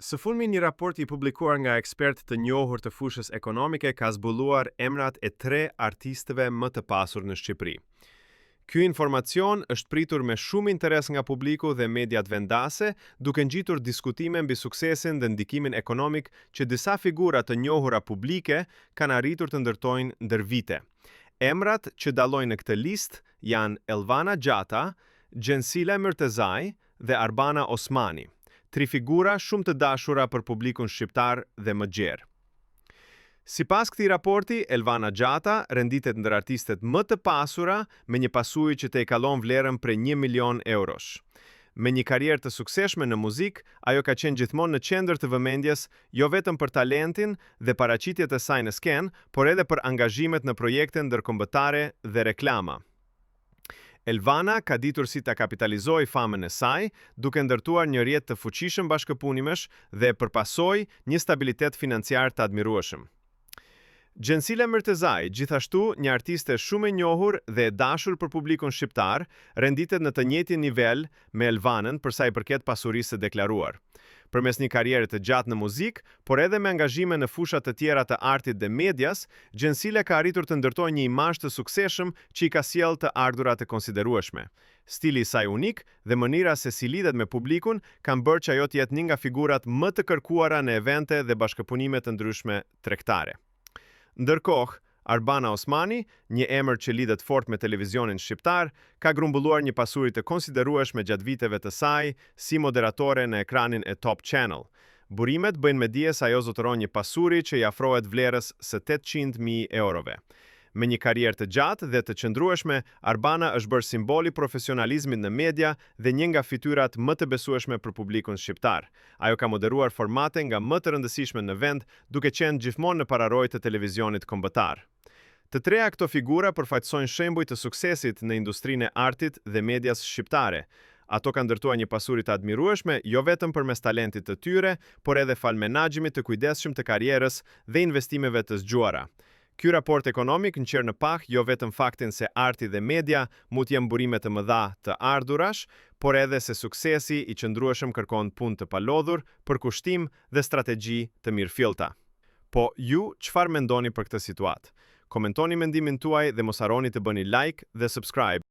Së fundmi një raport i publikuar nga ekspert të njohur të fushës ekonomike ka zbuluar emrat e 3 artistëve më të pasur në Shqipëri. Ky informacion është pritur me shumë interes nga publiku dhe mediat vendase, duke ngjitur diskutime mbi suksesin dhe ndikimin ekonomik që disa figura të njohura publike kanë arritur të ndërtojnë ndër vite. Emrat që dallojnë në këtë listë janë Elvana Gjata, Gjensile Myrtezaj dhe Arbana Osmani. 3 figura shumë të dashura për publikun shqiptar dhe më gjerë. Sipas këtij raporti, Elvana Gjata renditet ndër artistet më të pasura me një pasujë që i kalon vlerën prej 1 milion eurosh. Me një karrierë të suksesshme në muzikë, ajo ka qenë gjithmonë në qendër të vëmendjes, jo vetëm për talentin dhe paraqitjet e saj në skenë, por edhe për angazhimet në projekte ndërkombëtare dhe reklama. Elvana ka ditur si ta kapitalizojë famën e saj, duke ndërtuar një rrjet të fuqishëm bashkëpunimesh dhe përpasoi një stabilitet financiar të admirueshëm. Gjensile Myrtezaj, gjithashtu një artiste shumë e njohur dhe e dashur për publikun shqiptar, renditet në të njëjtin nivel me Elvanën për sa i përket pasurisë së deklaruar. Përmes një karriere të gjatë në muzikë, por edhe me angazhime në fusha të tjera të artit dhe medias, Gjensile ka arritur të ndërtojë një imazh të suksesshëm që i ka sjellë të ardhurat e konsiderueshme. Stili i saj unik dhe mënyra se si lidhet me publikun kanë bërë që ajo të jetë një nga figurat më të kërkuara në evente dhe bashkëpunime të ndryshme tregtare. Ndërkohë, Arbana Osmani, një emër që lidhet fort me televizionin shqiptar, ka grumbulluar një pasuri të konsiderueshme gjatë viteve të saj si moderatore në ekranin e Top Channel. Burimet bëjnë me dije se ajo zotëron një pasuri që i afrohet vlerës së 800.000 eurove. Me një karrierë të gjatë dhe të qëndrueshme, Arbana është bërë simboli profesionalizmit në media dhe një nga fytyrat më të besueshme për publikun shqiptar. Ajo ka moderuar formate nga më të rëndësishme në vend, duke qenë gjithmonë në pararojë të televizionit kombëtar. Të treja këto figura përfaqësojnë shembuj të suksesit në industrinë e artit dhe medias shqiptare. Ato kanë ndërtuar një pasuri të admirueshme jo vetëm përmes talentit të tyre, por edhe fal menaxhimit të kujdesshëm të karrierës dhe investimeve të zgjuara. Ky raport ekonomik nxjerr në pah jo vetëm faktin se arti dhe media mund të jenë burime të mëdha të ardhurash, por edhe se suksesi i qëndrueshëm kërkon punë të palodhur, përkushtim dhe strategji të mirëfillta. Po ju çfarë mendoni për këtë situatë? Komentoni mendimin tuaj dhe mos harroni të bëni like dhe subscribe